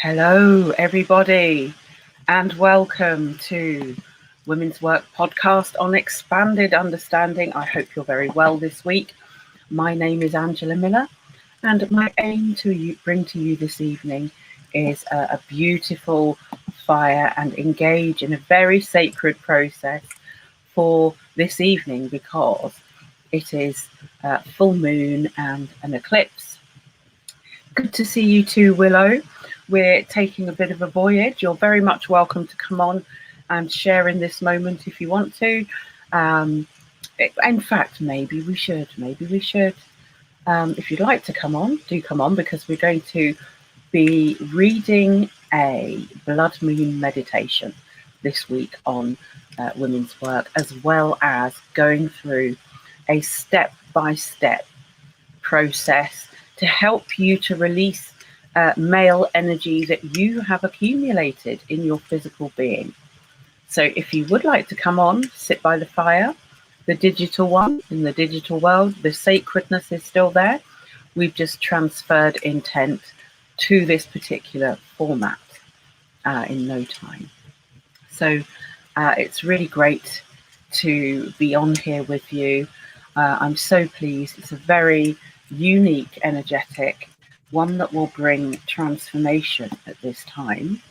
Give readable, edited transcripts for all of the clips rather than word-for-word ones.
Hello, everybody, and welcome to Women's Work Podcast on Expanded Understanding. I hope you're very well this week. My name is Angela Miller, and my aim to bring to you this evening is a beautiful fire and engage in a very sacred process for this evening because it is full moon and an eclipse. Good to see you too, Willow. We're taking a bit of a voyage. You're very much welcome to come on and share in this moment if you want to. In fact, maybe we should. If you'd like to come on, do come on, because we're going to be reading a blood moon meditation this week on women's work, as well as going through a step-by-step process to help you to release male energy that you have accumulated in your physical being. So if you would like to come on, sit by the fire, the digital one in the digital world, the sacredness is still there. We've just transferred intent to this particular format in no time. So it's really great to be on here with you. I'm so pleased. It's a very unique, energetic one that will bring transformation at this time.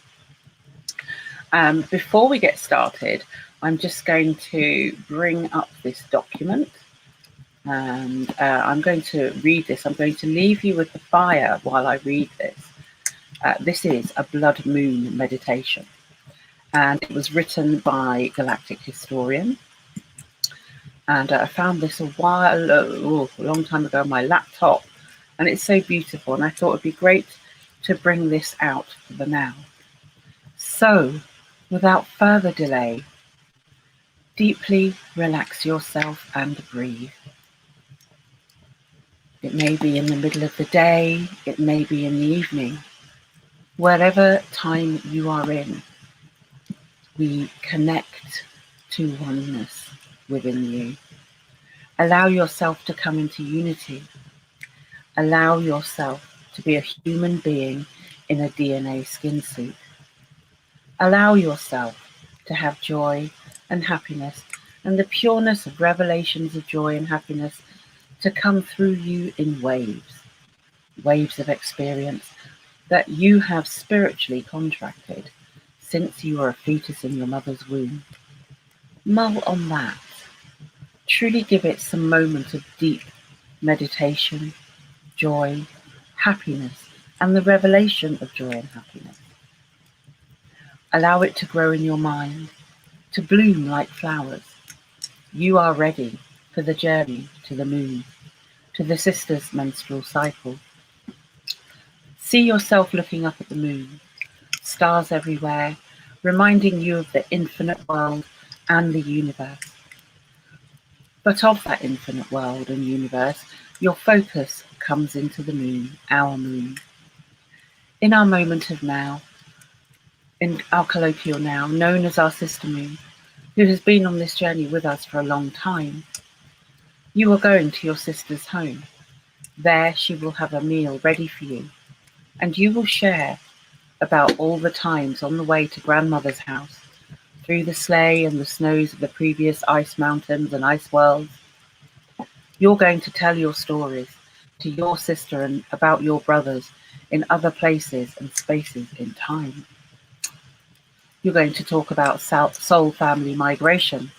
Before we get started, I'm just going to bring up this document and I'm going to read this. I'm going to leave you with the fire while I read this. This is a blood moon meditation, and it was written by Galactic Historian. And I found this a long time ago on my laptop, and it's so beautiful, and I thought it'd be great to bring this out for the now. So, without further delay, deeply relax yourself and breathe. It may be in the middle of the day, it may be in the evening. Wherever time you are in, we connect to oneness within you. Allow yourself to come into unity. Allow yourself to be a human being in a DNA skin suit. Allow yourself to have joy and happiness and the pureness of revelations of joy and happiness to come through you in waves of experience that you have spiritually contracted since you were a fetus in your mother's womb. Mull on that. Truly give it some moment of deep meditation, joy, happiness, and the revelation of joy and happiness. Allow it to grow in your mind, to bloom like flowers. You are ready for the journey to the moon, to the sister's menstrual cycle. See yourself looking up at the moon, stars everywhere, reminding you of the infinite world and the universe. But of that infinite world and universe, your focus comes into the moon, our moon. In our moment of now, in our colloquial now, known as our sister moon, who has been on this journey with us for a long time, you are going to your sister's home. There she will have a meal ready for you, and you will share about all the times on the way to grandmother's house, through the sleigh and the snows of the previous ice mountains and ice worlds. You're going to tell your stories to your sister and about your brothers in other places and spaces in time. You're going to talk about soul family migration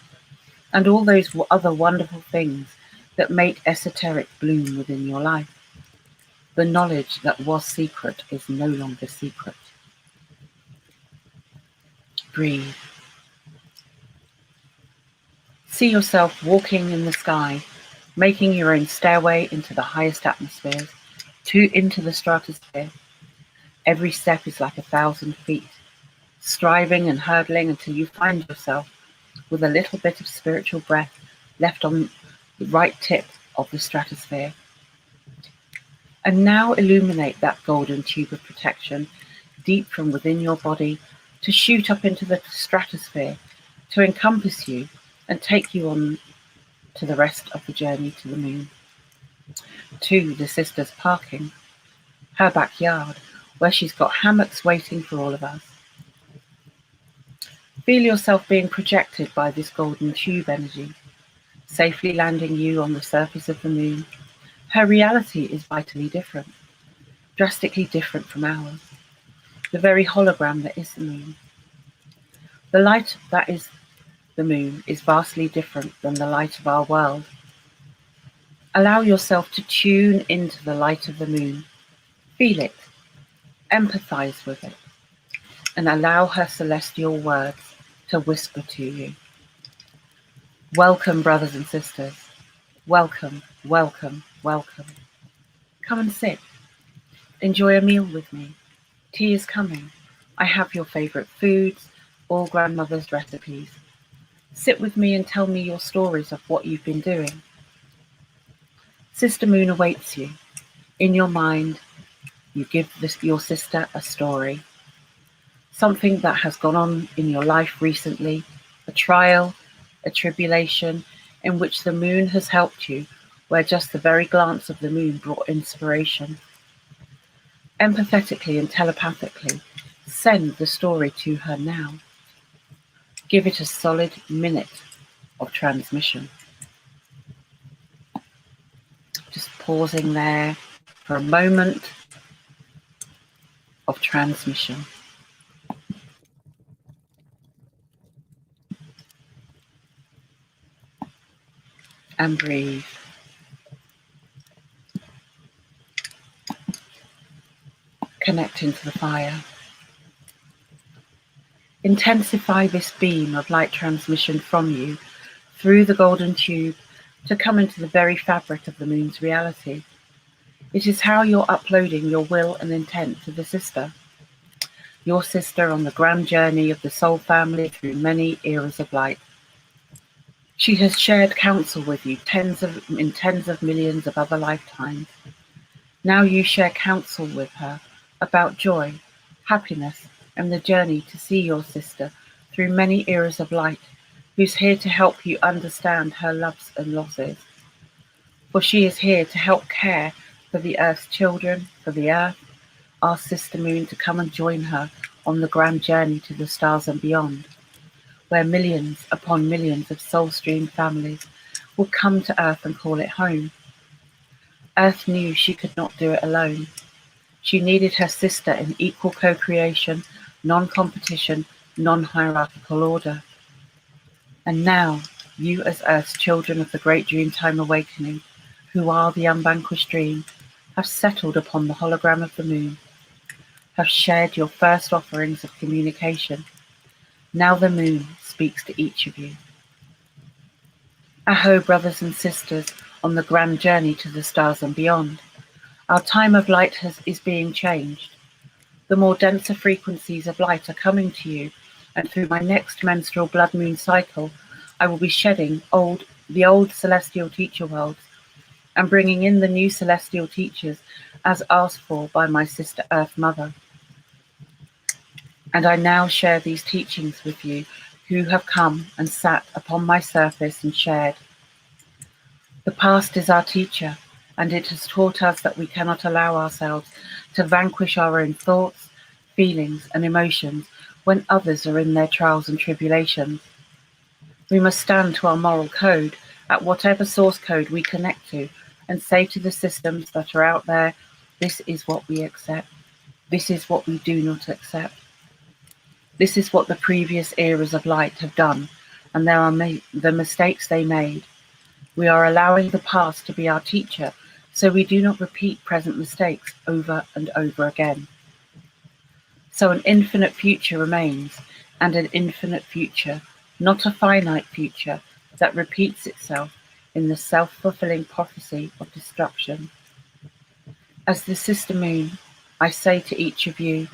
and all those other wonderful things that make esoteric bloom within your life. The knowledge that was secret is no longer secret. Breathe. See yourself walking in the sky, making your own stairway into the highest atmospheres, into the stratosphere. Every step is like 1,000 feet, striving and hurdling until you find yourself with a little bit of spiritual breath left on the right tip of the stratosphere. And now illuminate that golden tube of protection deep from within your body to shoot up into the stratosphere, to encompass you and take you on to the rest of the journey to the moon, to the sister's parking, her backyard, where she's got hammocks waiting for all of us. Feel yourself being projected by this golden tube energy, safely landing you on the surface of the moon. Her reality is vitally different, drastically different from ours, the very hologram that is the moon. The light that is the moon is vastly different than the light of our world. Allow yourself to tune into the light of the moon. Feel it, empathize with it, and allow her celestial words to whisper to you. Welcome, brothers and sisters. Welcome, welcome, welcome. Come and sit. Enjoy a meal with me. Tea is coming. I have your favorite foods, all grandmother's recipes. Sit with me and tell me your stories of what you've been doing. Sister Moon awaits you. In your mind, you give your sister a story. Something that has gone on in your life recently, a trial, a tribulation, in which the moon has helped you, where just the very glance of the moon brought inspiration. Empathetically and telepathically, send the story to her now. Give it a solid minute of transmission. Just pausing there for a moment of transmission. And breathe. Connecting to the fire. Intensify this beam of light transmission from you through the golden tube to come into the very fabric of the moon's reality. It is how you're uploading your will and intent to the sister. Your sister on the grand journey of the soul family through many eras of light. She has shared counsel with you in tens of millions of other lifetimes. Now you share counsel with her about joy, happiness, and the journey to see your sister through many eras of light, who's here to help you understand her loves and losses. For she is here to help care for the Earth's children, for the Earth, our sister moon, to come and join her on the grand journey to the stars and beyond, where millions upon millions of soul stream families will come to Earth and call it home. Earth knew she could not do it alone. She needed her sister in equal co-creation, non-competition, non-hierarchical order. And now, you as Earth's children of the great Dreamtime Awakening, who are the unvanquished dream, have settled upon the hologram of the moon, have shared your first offerings of communication. Now the moon speaks to each of you. Aho, brothers and sisters, on the grand journey to the stars and beyond. Our time of light is being changed. The more denser frequencies of light are coming to you, and through my next menstrual blood moon cycle, I will be shedding the old celestial teacher worlds and bringing in the new celestial teachers as asked for by my sister Earth Mother. And I now share these teachings with you who have come and sat upon my surface and shared. The past is our teacher, and it has taught us that we cannot allow ourselves to vanquish our own thoughts, feelings, and emotions when others are in their trials and tribulations. We must stand to our moral code at whatever source code we connect to and say to the systems that are out there, this is what we accept. This is what we do not accept. This is what the previous eras of light have done, and there are the mistakes they made. We are allowing the past to be our teacher, so we do not repeat present mistakes over and over again. So an infinite future remains, and an infinite future, not a finite future that repeats itself in the self-fulfilling prophecy of destruction. As the sister moon, I say to each of you,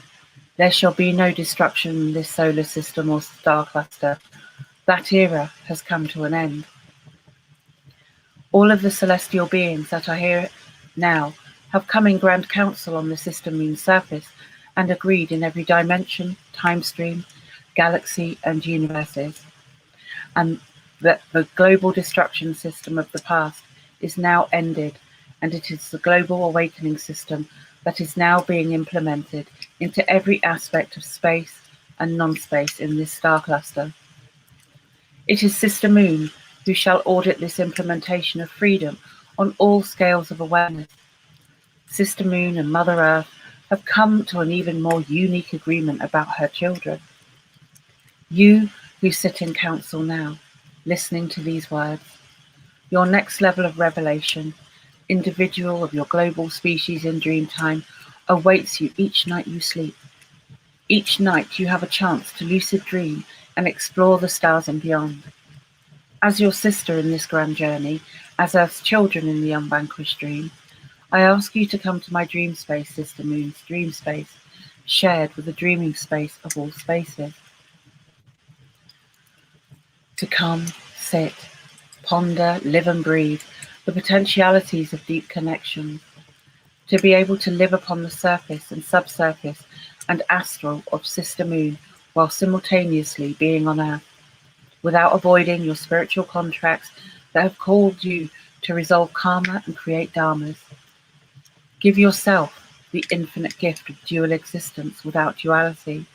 there shall be no destruction in this solar system or star cluster. That era has come to an end. All of the celestial beings that are here now have come in grand council on the sister moon's surface and agreed in every dimension, time stream, galaxy, and universes. And that the global destruction system of the past is now ended, and it is the global awakening system that is now being implemented into every aspect of space and non-space in this star cluster. It is Sister Moon who shall audit this implementation of freedom on all scales of awareness. Sister Moon and Mother Earth have come to an even more unique agreement about her children. You who sit in council now, listening to these words, your next level of revelation, individual of your global species in dream time, awaits you each night you sleep. Each night you have a chance to lucid dream and explore the stars and beyond. As your sister in this grand journey, as Earth's children in the unvanquished dream, I ask you to come to my dream space, Sister Moon's dream space, shared with the dreaming space of all spaces. To come, sit, ponder, live and breathe the potentialities of deep connection, to be able to live upon the surface and subsurface and astral of Sister Moon while simultaneously being on Earth, without avoiding your spiritual contracts that have called you to resolve karma and create dharmas. Give yourself the infinite gift of dual existence without duality.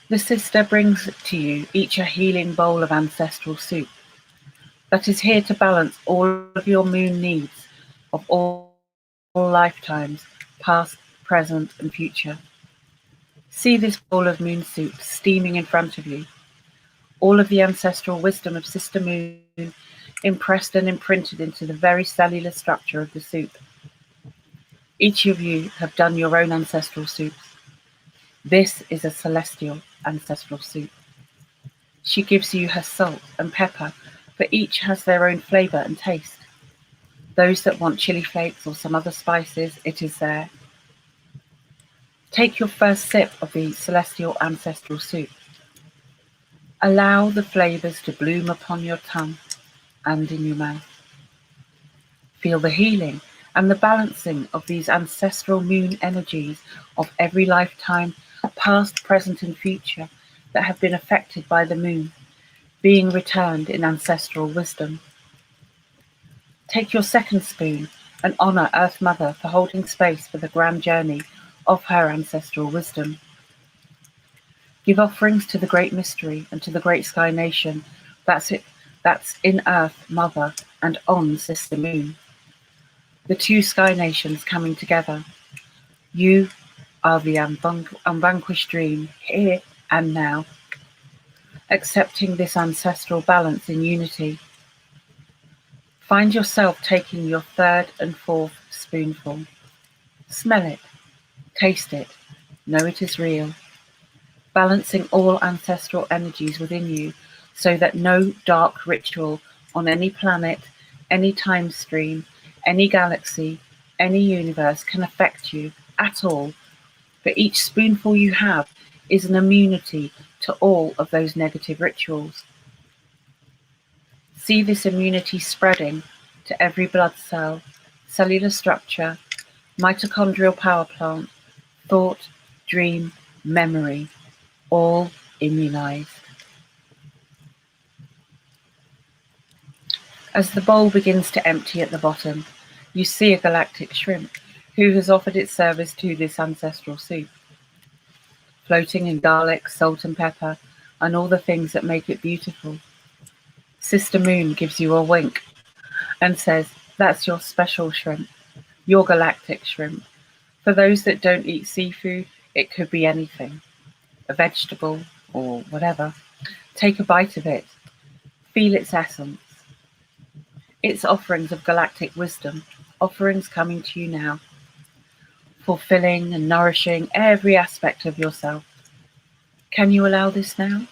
The sister brings to you each a healing bowl of ancestral soup that is here to balance all of your moon needs of all lifetimes, past, present, and future. See this bowl of moon soup steaming in front of you. All of the ancestral wisdom of Sister Moon impressed and imprinted into the very cellular structure of the soup. Each of you have done your own ancestral soups. This is a celestial ancestral soup. She gives you her salt and pepper, for each has their own flavour and taste. Those that want chili flakes or some other spices, it is there. Take your first sip of the celestial ancestral soup. Allow the flavours to bloom upon your tongue and in your mouth. Feel the healing and the balancing of these ancestral moon energies of every lifetime, past, present and future, that have been affected by the moon, being returned in ancestral wisdom. Take your second spoon and honour Earth Mother for holding space for the grand journey of her ancestral wisdom. Give offerings to the great mystery and to the great sky nation that's in Earth Mother and on Sister Moon. The two sky nations coming together. You are the unvanquished dream, here and now, accepting this ancestral balance in unity. Find yourself taking your third and fourth spoonful. Smell it, taste it, know it is real. Balancing all ancestral energies within you so that no dark ritual on any planet, any time stream, any galaxy, any universe can affect you at all. For each spoonful you have is an immunity to all of those negative rituals. See this immunity spreading to every blood cell, cellular structure, mitochondrial power plant, thought, dream, memory, all immunized. As the bowl begins to empty at the bottom, you see a galactic shrimp who has offered its service to this ancestral soup, floating in garlic, salt and pepper, and all the things that make it beautiful. Sister Moon gives you a wink and says, that's your special shrimp, your galactic shrimp. For those that don't eat seafood, it could be anything, a vegetable or whatever. Take a bite of it, feel its essence. It's offerings of galactic wisdom, offerings coming to you now, fulfilling and nourishing every aspect of yourself. Can you allow this now?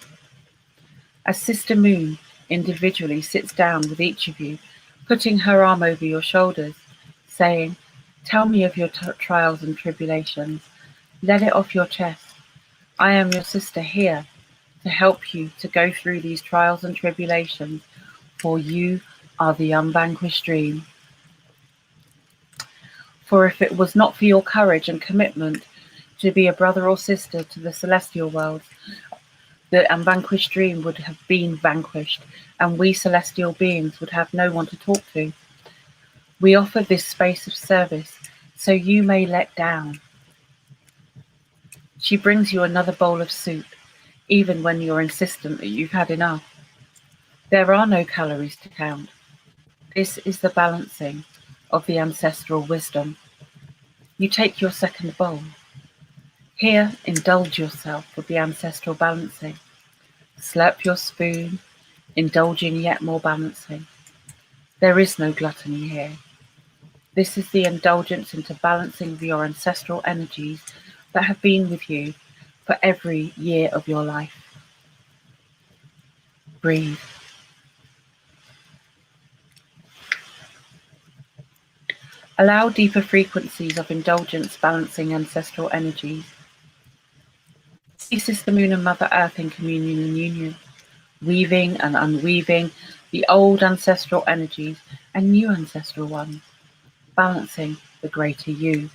As Sister Moon individually sits down with each of you, putting her arm over your shoulders, saying, tell me of your trials and tribulations. Let it off your chest. I am your sister here to help you to go through these trials and tribulations, for you are the unvanquished dream. For if it was not for your courage and commitment to be a brother or sister to the celestial world, the unvanquished dream would have been vanquished, and we celestial beings would have no one to talk to. We offer this space of service so you may let down. She brings you another bowl of soup, even when you're insistent that you've had enough. There are no calories to count. This is the balancing of the ancestral wisdom. You take your second bowl. Here, indulge yourself with the ancestral balancing. Slurp your spoon, indulging yet more balancing. There is no gluttony here. This is the indulgence into balancing of your ancestral energies that have been with you for every year of your life. Breathe. Allow deeper frequencies of indulgence balancing ancestral energies. See Sister Moon and Mother Earth in communion and union, weaving and unweaving the old ancestral energies and new ancestral ones, balancing the greater you.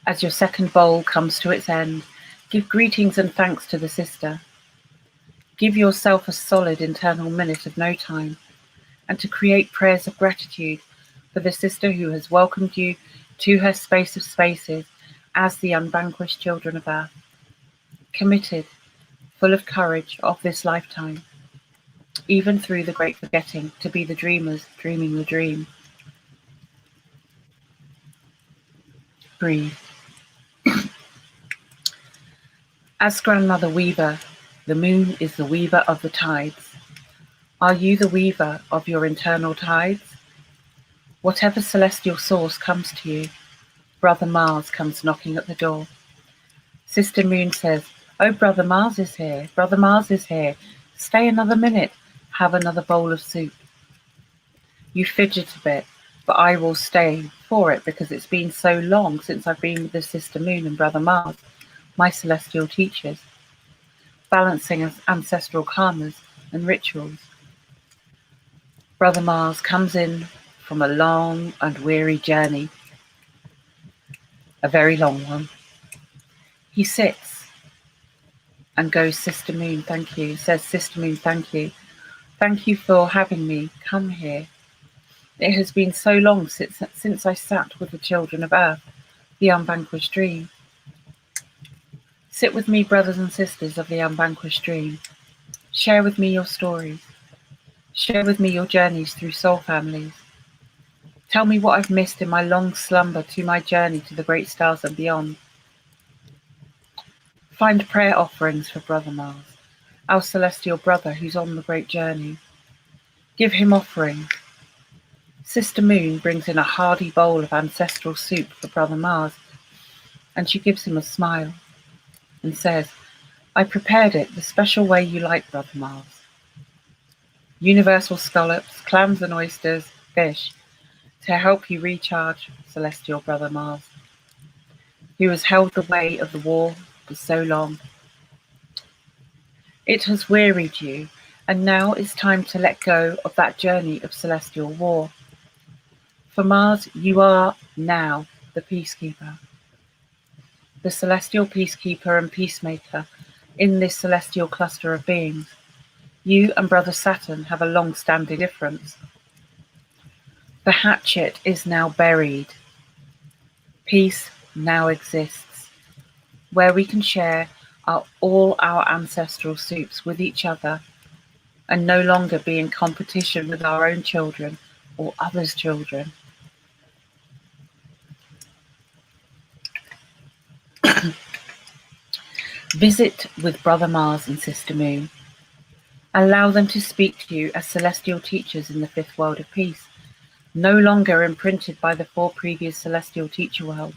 As your second bowl comes to its end, give greetings and thanks to the sister. Give yourself a solid internal minute of no time, and to create prayers of gratitude for the sister who has welcomed you to her space of spaces as the unvanquished children of Earth, committed, full of courage of this lifetime, even through the great forgetting, to be the dreamers dreaming the dream. Breathe. As Grandmother Weaver, the moon is the weaver of the tides. Are you the weaver of your internal tides? Whatever celestial source comes to you, Brother Mars comes knocking at the door. Sister Moon says, "Oh, Brother Mars is here. Brother Mars is here. Stay another minute. Have another bowl of soup." You fidget a bit, but I will stay for it because it's been so long since I've been with the Sister Moon and Brother Mars, my celestial teachers, balancing ancestral karmas and rituals. Brother Mars comes in from a long and weary journey, a very long one. He sits and goes, "Sister Moon, thank you," says, "Sister Moon, thank you. Thank you for having me come here. It has been so long since I sat with the children of Earth, the unvanquished dream. Sit with me, brothers and sisters of the unvanquished dream. Share with me your stories. Share with me your journeys through soul families. Tell me what I've missed in my long slumber to my journey to the great stars and beyond. Find prayer offerings for Brother Mars, our celestial brother who's on the great journey. Give him offerings. Sister Moon brings in a hearty bowl of ancestral soup for Brother Mars, and she gives him a smile and says, "I prepared it the special way you like, Brother Mars. Universal scallops, clams and oysters, fish, to help you recharge, celestial Brother Mars, who has held the way of the war for so long. It has wearied you, and now it's time to let go of that journey of celestial war. For Mars, you are now the peacekeeper, the celestial peacekeeper and peacemaker in this celestial cluster of beings. You and Brother Saturn have a long-standing difference. The hatchet is now buried. Peace now exists, where we can share all our ancestral soups with each other and no longer be in competition with our own children or others' children. Visit with Brother Mars and Sister Moon. Allow them to speak to you as celestial teachers in the fifth world of peace, no longer imprinted by the four previous celestial teacher worlds.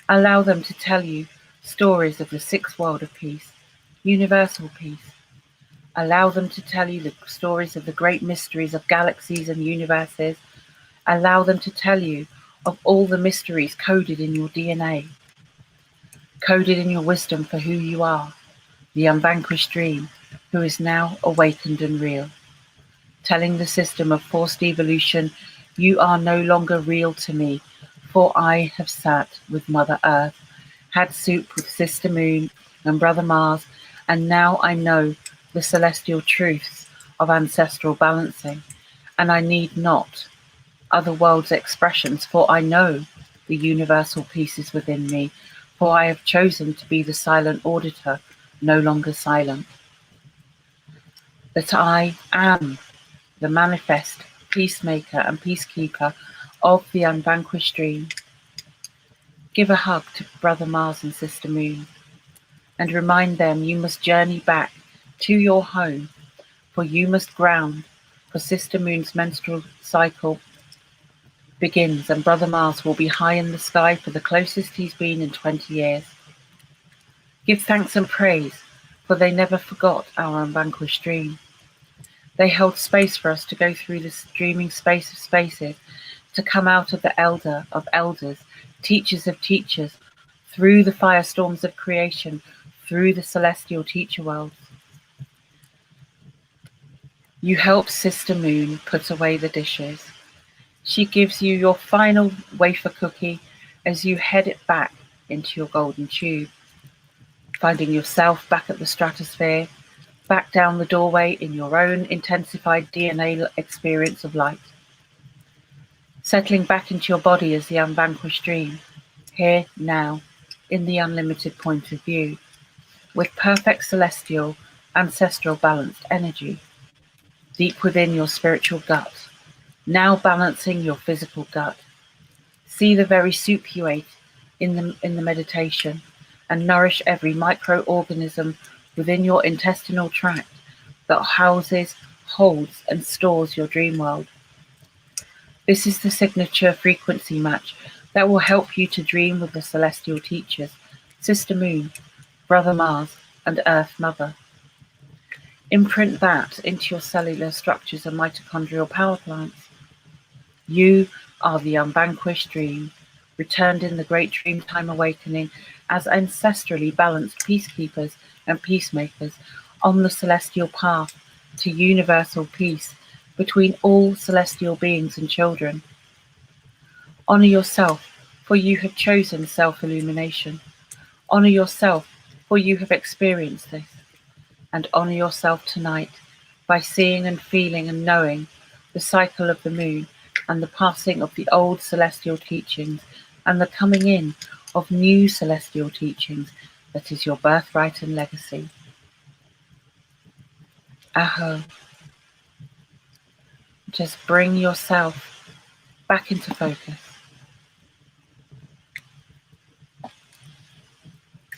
Allow them to tell you stories of the sixth world of peace, universal peace. Allow them to tell you the stories of the great mysteries of galaxies and universes. Allow them to tell you of all the mysteries coded in your DNA, coded in your wisdom for who you are, the unvanquished dream, who is now awakened and real. Telling the system of forced evolution, you are no longer real to me, for I have sat with Mother Earth, had soup with Sister Moon and Brother Mars, and now I know the celestial truths of ancestral balancing, and I need not other worlds' expressions, for I know the universal peace is within me, for I have chosen to be the silent auditor, no longer silent. That I am the manifest peacemaker and peacekeeper of the unvanquished dream. Give a hug to Brother Mars and Sister Moon, and remind them you must journey back to your home, for you must ground, for Sister Moon's menstrual cycle begins, and Brother Mars will be high in the sky for the closest he's been in 20 years. Give thanks and praise, for they never forgot our unvanquished dream. They held space for us to go through this dreaming space of spaces, to come out of the elder of elders, teachers of teachers, through the firestorms of creation, through the celestial teacher worlds. You help Sister Moon put away the dishes. She gives you your final wafer cookie as you head it back into your golden tube, finding yourself back at the stratosphere, back down the doorway in your own intensified DNA experience of light. Settling back into your body as the unvanquished dream, here, now, in the unlimited point of view, with perfect celestial, ancestral balanced energy, deep within your spiritual gut, now balancing your physical gut. See the very soup you ate in the meditation, and nourish every microorganism within your intestinal tract that houses, holds, and stores your dream world. This is the signature frequency match that will help you to dream with the celestial teachers, Sister Moon, Brother Mars, and Earth Mother. Imprint that into your cellular structures and mitochondrial power plants. You are the unvanquished dream, returned in the great Dreamtime awakening as ancestrally balanced peacekeepers and peacemakers on the celestial path to universal peace between all celestial beings and children. Honor yourself, for you have chosen self-illumination. Honor yourself, for you have experienced this. And honor yourself tonight by seeing and feeling and knowing the cycle of the moon and the passing of the old celestial teachings and the coming in of new celestial teachings that is your birthright and legacy. Aho. Just bring yourself back into focus.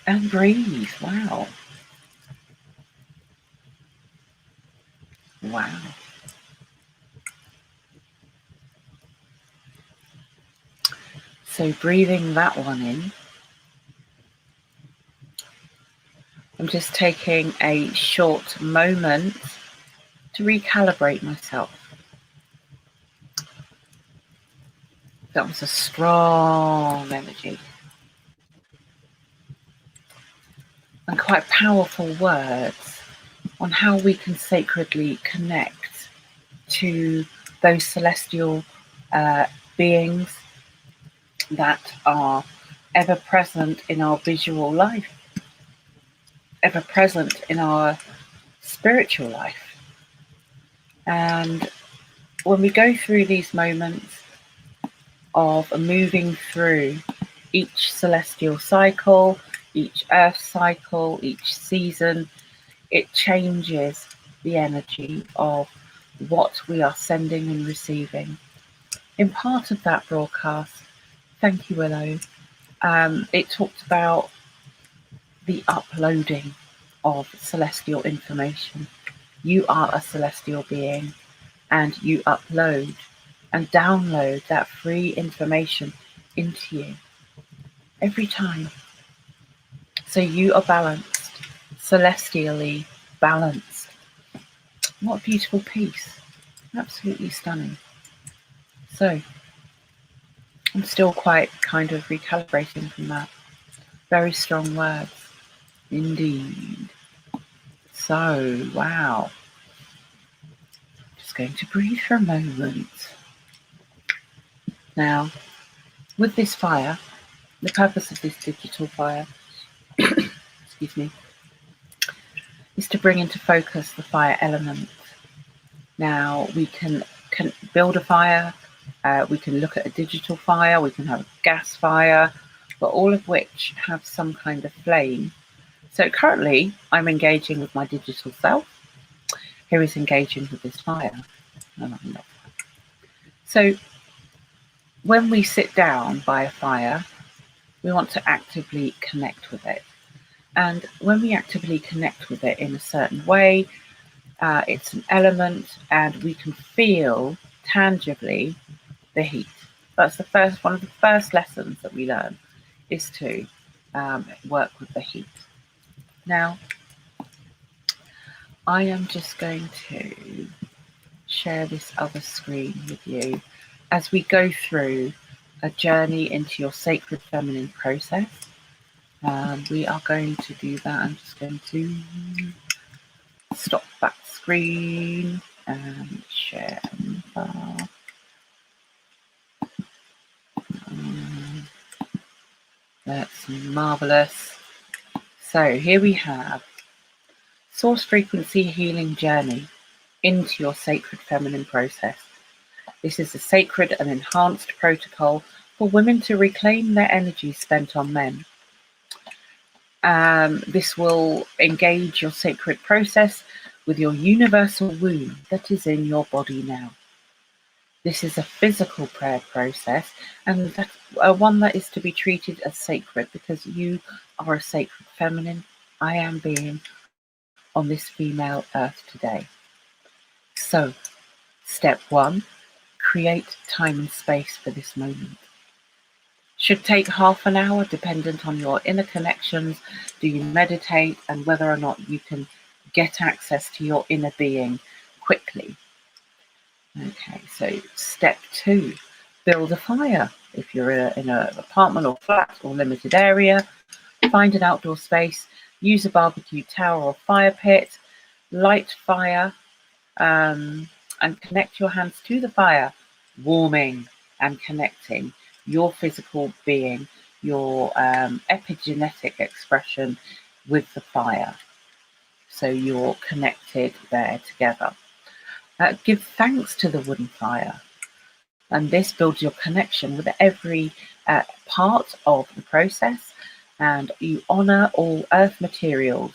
And breathe. Wow. Wow. So breathing that one in, I'm just taking a short moment to recalibrate myself. That was a strong energy and quite powerful words on how we can sacredly connect to those celestial beings that are ever present in our visual life, ever present in our spiritual life. And when we go through these moments of moving through each celestial cycle, each earth cycle, each season, it changes the energy of what we are sending and receiving. In part of that broadcast, thank you, Willow, it talked about the uploading of celestial information. You are a celestial being, and you upload and download that free information into you every time. So you are balanced, celestially balanced. What a beautiful piece. Absolutely stunning. So I'm still quite kind of recalibrating from that. Very strong words. Indeed. So, wow. Just going to breathe for a moment. Now, with this fire, the purpose of this digital fire, excuse me, is to bring into focus the fire element. Now, we can build a fire, We can look at a digital fire, we can have a gas fire, but all of which have some kind of flame. So currently I'm engaging with my digital self, who is engaging with this fire. So when we sit down by a fire, we want to actively connect with it. And when we actively connect with it in a certain way, it's an element and we can feel tangibly the heat. That's one of the first lessons that we learn, is to work with the heat. Now, I am just going to share this other screen with you as we go through a journey into your sacred feminine process. We are going to do that. I'm just going to stop that screen and share. That's marvelous. So here we have Source Frequency Healing Journey into your sacred feminine process. This is a sacred and enhanced protocol for women to reclaim their energy spent on men. This will engage your sacred process with your universal womb that is in your body now. This is a physical prayer process, and that's one that is to be treated as sacred because you are a sacred feminine, I am being on this female earth today. So, step 1, create time and space for this moment. Should take half an hour, dependent on your inner connections. Do you meditate, and whether or not you can get access to your inner being quickly. Okay, so step 2, build a fire. If you're in an apartment or flat or limited area, find an outdoor space, use a barbecue tower or fire pit, light fire, and connect your hands to the fire, warming and connecting your physical being, your epigenetic expression with the fire. So you're connected there together. Give thanks to the wooden fire. And this builds your connection with every part of the process, and you honor all earth materials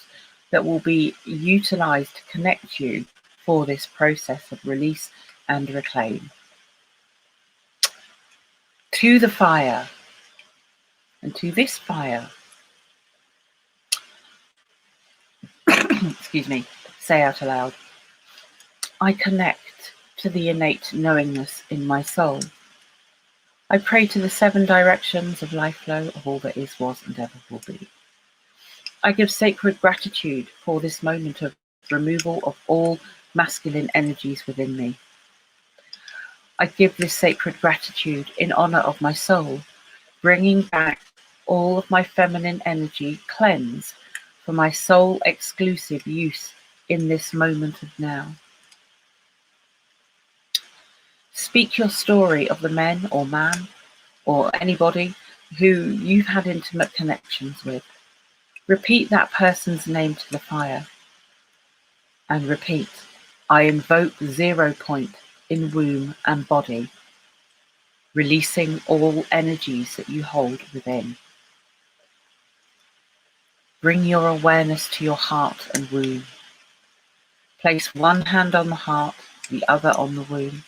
that will be utilized to connect you for this process of release and reclaim. To the fire, and to this fire, excuse me, say out aloud, I connect to the innate knowingness in my soul. I pray to the 7 directions of life flow of all that is, was, and ever will be. I give sacred gratitude for this moment of removal of all masculine energies within me. I give this sacred gratitude in honor of my soul, bringing back all of my feminine energy cleansed for my soul exclusive use in this moment of now. Speak your story of the men or man or anybody who you've had intimate connections with. Repeat that person's name to the fire. And repeat, I invoke 0 point in womb and body, releasing all energies that you hold within. Bring your awareness to your heart and womb. Place one hand on the heart, the other on the womb.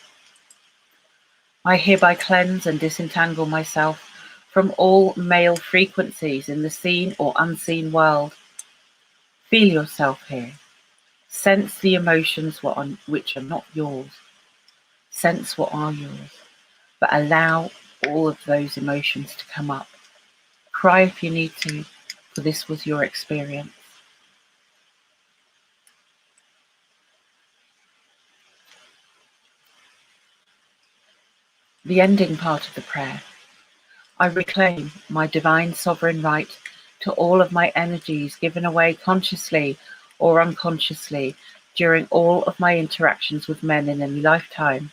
I hereby cleanse and disentangle myself from all male frequencies in the seen or unseen world. Feel yourself here. Sense the emotions which are not yours. Sense what are yours. But allow all of those emotions to come up. Cry if you need to, for this was your experience. The ending part of the prayer. I reclaim my divine sovereign right to all of my energies given away consciously or unconsciously during all of my interactions with men in any lifetime.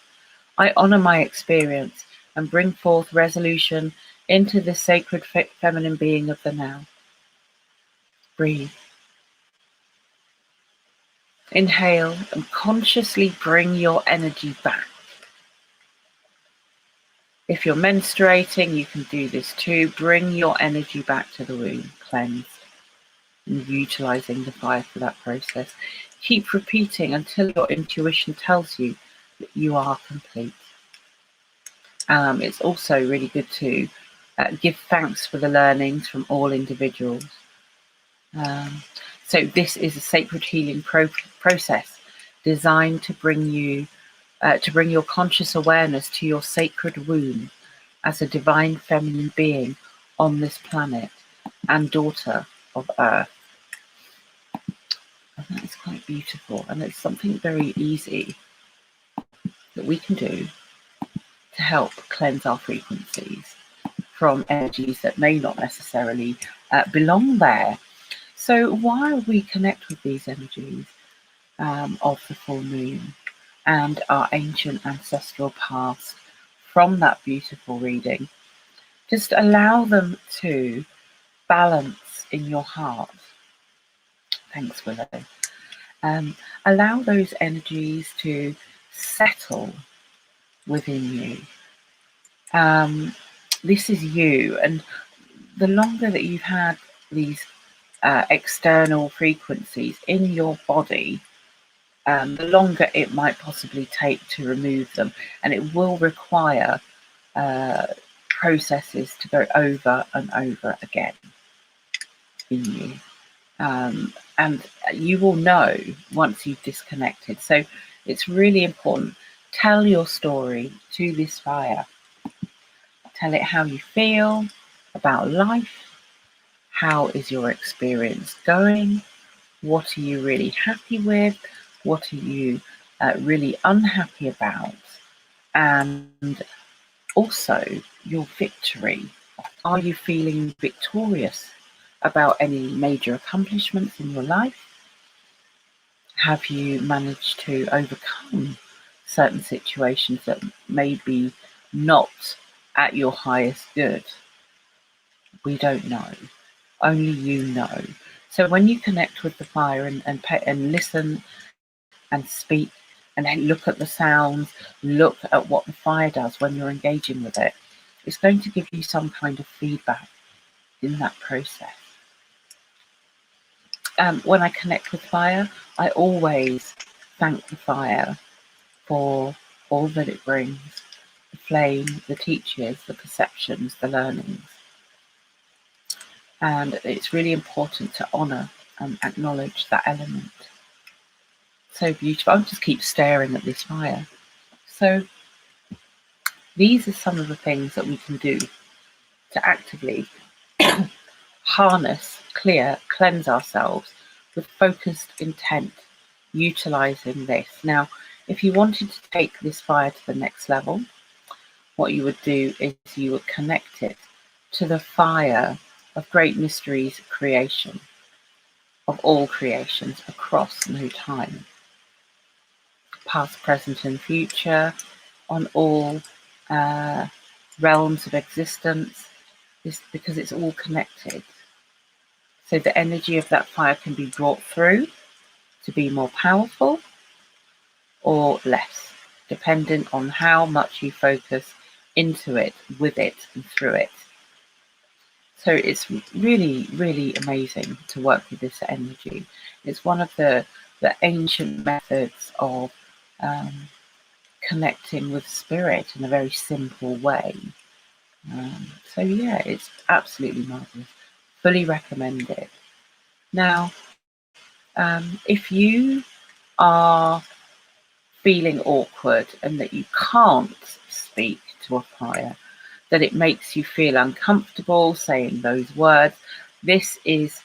I honor my experience and bring forth resolution into the sacred feminine being of the now. Breathe. Inhale and consciously bring your energy back. If you're menstruating, you can do this too. Bring your energy back to the womb, cleansed, and utilizing the fire for that process. Keep repeating until your intuition tells you that you are complete. It's also really good to give thanks for the learnings from all individuals. So this is a sacred healing process designed to bring your conscious awareness to your sacred womb as a divine feminine being on this planet and daughter of Earth. And that is quite beautiful, and it's something very easy that we can do to help cleanse our frequencies from energies that may not necessarily belong there. So while we connect with these energies of the full moon and our ancient ancestral past from that beautiful reading, just allow them to balance in your heart. Thanks, Willow. Allow those energies to settle within you. This is you, and the longer that you've had these external frequencies in your body, the longer it might possibly take to remove them, and it will require processes to go over and over again in you. And you will know once you've disconnected. So it's really important. Tell your story to this fire. Tell it how you feel about life. How is your experience going? What are you really happy with? What are you really unhappy about? And also your victory. Are you feeling victorious about any major accomplishments in your life? Have you managed to overcome certain situations that may be not at your highest good? We don't know. Only you know. So when you connect with the fire and listen and speak and then look at the sounds, look at what the fire does when you're engaging with it, it's going to give you some kind of feedback in that process. When I connect with fire, I always thank the fire for all that it brings, the flame, the teachers, the perceptions, the learnings. And it's really important to honour and acknowledge that element. So beautiful. I'll just keep staring at this fire. So these are some of the things that we can do to actively harness, cleanse ourselves with focused intent, utilising this. Now, if you wanted to take this fire to the next level, what you would do is you would connect it to the fire of great mysteries creation, of all creations across no time, past, present and future, on all realms of existence, because it's all connected. So the energy of that fire can be brought through to be more powerful or less, dependent on how much you focus into it, with it and through it. So it's really, really amazing to work with this energy. It's one of the ancient methods of connecting with spirit in a very simple way. So yeah, it's absolutely marvelous. Fully recommend it. Now, if you are feeling awkward and that you can't speak to a fire, that it makes you feel uncomfortable saying those words, this is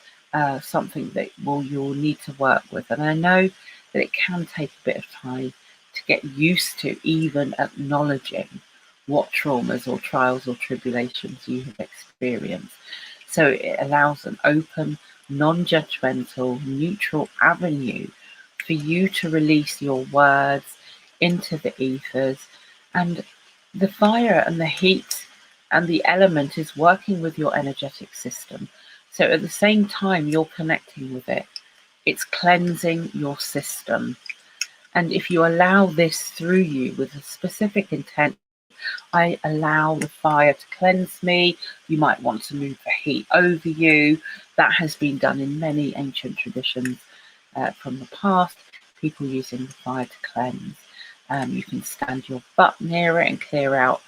something that you'll need to work with. And I know that it can take a bit of time to get used to even acknowledging what traumas or trials or tribulations you have experienced. So it allows an open, non-judgmental, neutral avenue for you to release your words into the ethers, and the fire and the heat and the element is working with your energetic system. So at the same time you're connecting with it, it's cleansing your system. And if you allow this through you with a specific intent I allow the fire to cleanse me. You might want to move the heat over you. That has been done in many ancient traditions from the past, people using the fire to cleanse. You can stand your butt near it and clear out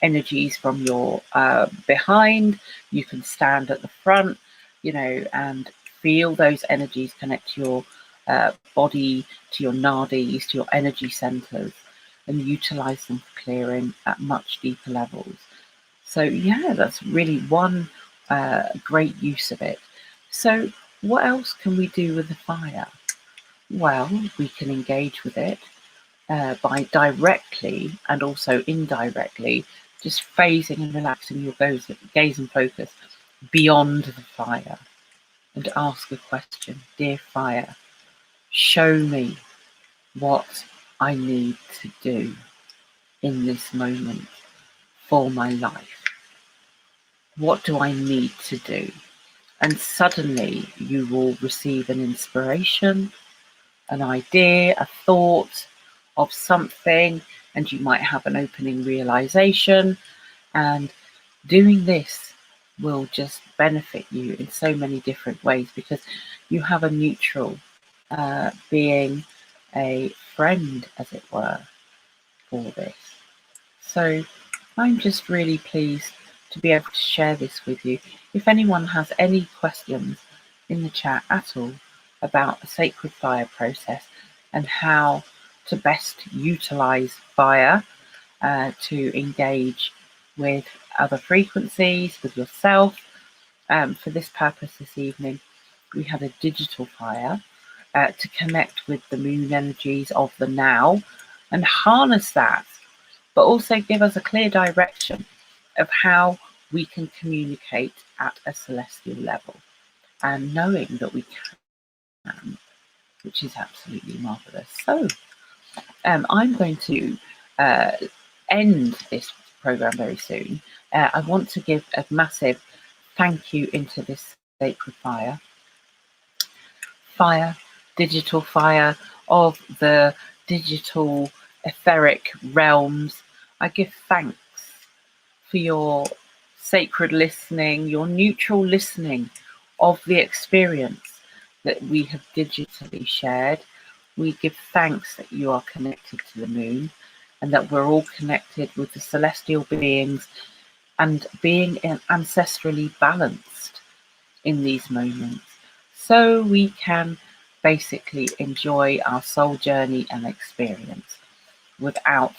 energies from your behind. You can stand at the front, and feel those energies connect to your body, to your nadis, to your energy centers, and utilize them for clearing at much deeper levels. So yeah, that's really one great use of it. So what else can we do with the fire? Well, we can engage with it by directly and also indirectly just phasing and relaxing your gaze and focus beyond the fire and ask a question. Dear fire, show me what I need to do in this moment for my life. What do I need to do? And suddenly you will receive an inspiration, an idea, a thought of something, and you might have an opening realization. And doing this will just benefit you in so many different ways because you have a neutral being a friend, as it were, for this. So I'm just really pleased to be able to share this with you. If anyone has any questions in the chat at all about the sacred fire process and how to best utilize fire to engage with other frequencies, with yourself. For this purpose this evening, we had a digital fire to connect with the moon energies of the now and harness that, but also give us a clear direction of how we can communicate at a celestial level, and knowing that we can, which is absolutely marvelous. So I'm going to end this program very soon. I want to give a massive thank you into this sacred fire, digital fire of the digital etheric realms. I give thanks for your sacred listening, your neutral listening of the experience that we have digitally shared. We give thanks that you are connected to the moon and that we're all connected with the celestial beings and being ancestrally balanced in these moments, so we can basically enjoy our soul journey and experience without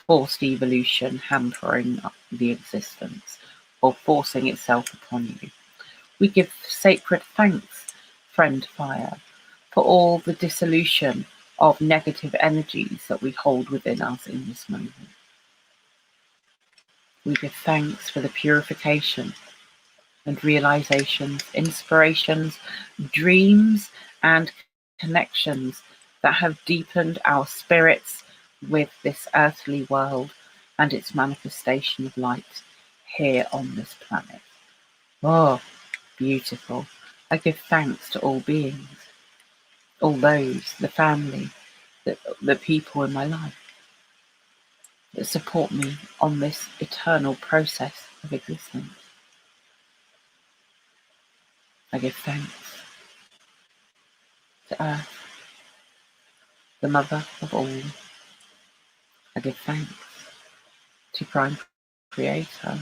forced evolution hampering the existence or forcing itself upon you. We give sacred thanks, friend fire, for all the dissolution of negative energies that we hold within us in this moment. We give thanks for the purification and realizations, inspirations, dreams, and connections that have deepened our spirits with this earthly world and its manifestation of light here on this planet. Oh, beautiful. I give thanks to all beings, all those, the family, the people in my life that support me on this eternal process of existence. I give thanks to Earth, the mother of all. I give thanks to Prime Creator,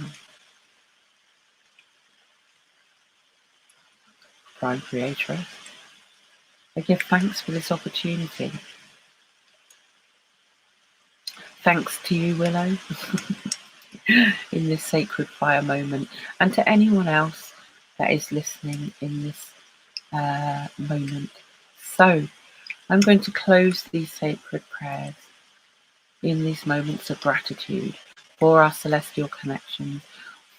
Prime Creatress. I give thanks for this opportunity. Thanks to you, Willow, in this sacred fire moment, and to anyone else that is listening in this moment. So I'm going to close these sacred prayers in these moments of gratitude for our celestial connections,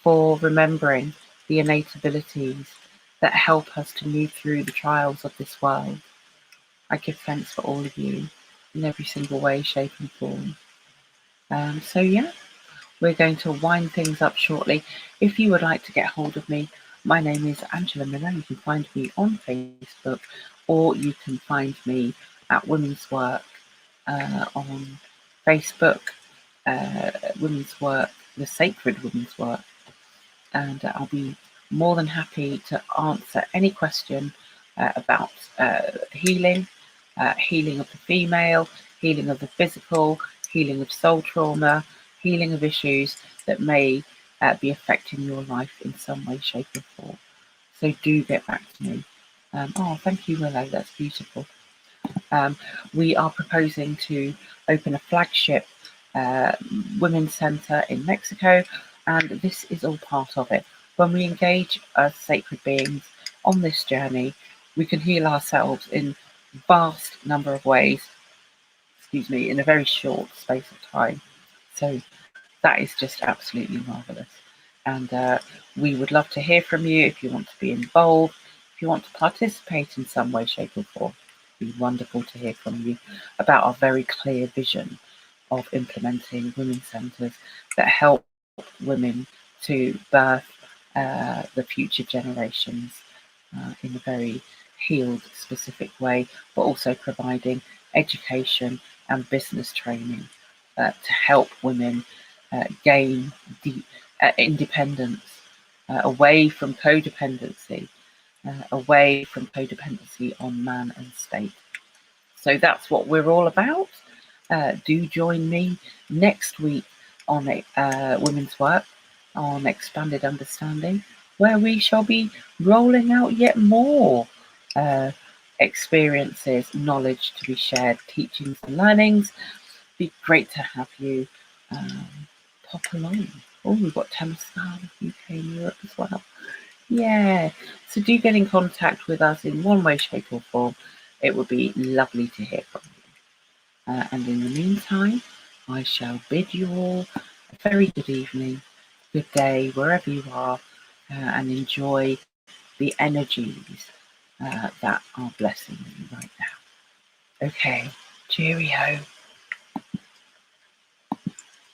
for remembering the innate abilities that help us to move through the trials of this world. I give thanks for all of you in every single way, shape and form. So yeah, we're going to wind things up shortly. If you would like to get hold of me, my name is Angela Miller. You can find me on Facebook, or you can find me at Women's Work on Facebook, Women's Work, the Sacred Women's Work, and I'll be more than happy to answer any question about healing, healing of the female, healing of the physical, healing of soul trauma, healing of issues that may be affecting your life in some way, shape, or form. So do get back to me. Oh, thank you, Willow. That's beautiful. We are proposing to open a flagship women's centre in Mexico, and this is all part of it. When we engage as sacred beings on this journey, we can heal ourselves in vast number of ways, in a very short space of time. So that is just absolutely marvellous. And we would love to hear from you if you want to be involved, if you want to participate in some way, shape, or form. It'd be wonderful to hear from you about our very clear vision of implementing women's centres that help women to birth the future generations in a very healed, specific way, but also providing education and business training to help women gain deep independence away from codependency, on man and state. So that's what we're all about. Do join me next week on Women's Work on Expanded Understanding, where we shall be rolling out yet more experiences, knowledge to be shared, teachings and learnings. Be great to have you pop along. Oh, we've got Temescal, UK and Europe as well. Yeah, so do get in contact with us in one way, shape or form. It would be lovely to hear from you. And in the meantime, I shall bid you all a very good evening, good day, wherever you are, and enjoy the energies that are blessing you right now. Okay, cheerio.